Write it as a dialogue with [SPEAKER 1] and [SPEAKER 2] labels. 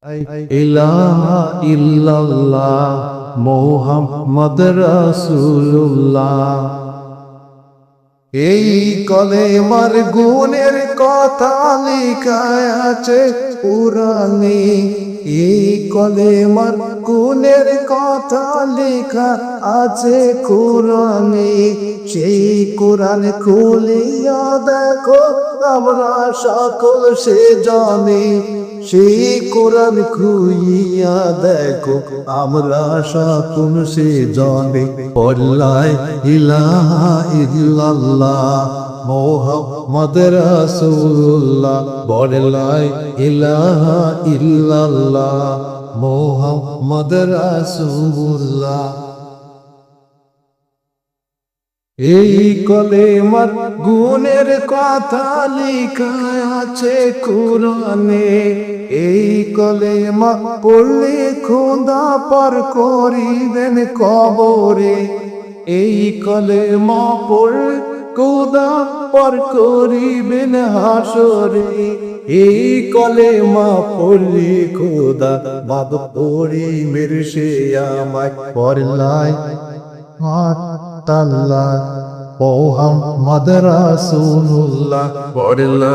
[SPEAKER 1] ইলাহা ইল্লাল্লাহ মুহাম্মদ রাসূলুল্লাহ। এই কলেমার গুণের কথা লেখা আছে কুরআনে, এই কলেমার গুণের কথা লেখা আছে কুরআনে। সেই কোরআন খুলিয়া দেখো আমরা সকল সে জানি, সেই কোরআন খুইয়া দেখো আমরা সকল সে জানি। পড়লাই ইলাহা ইল্লাল্লাহ মুহাম্মদ রাসূলুল্লাহ, পড়লাই ইলাহা ইল্লাল্লাহ মুহাম্মদ রাসূলুল্লাহ। এই কলেমার গুণের কথা লেখা আছে কুরআনে, এই কলেমা পড়লে খোদা পার করিবেন কবরে, এই কলেমা পড়লে খোদা পার করিবেন হাসরে। এই কলেমা পড়লে খোদা মাফ করিবেন সে আমায়। পড়লাই মুহাম্মদ রাসূলুল্লাহ, পড়লাই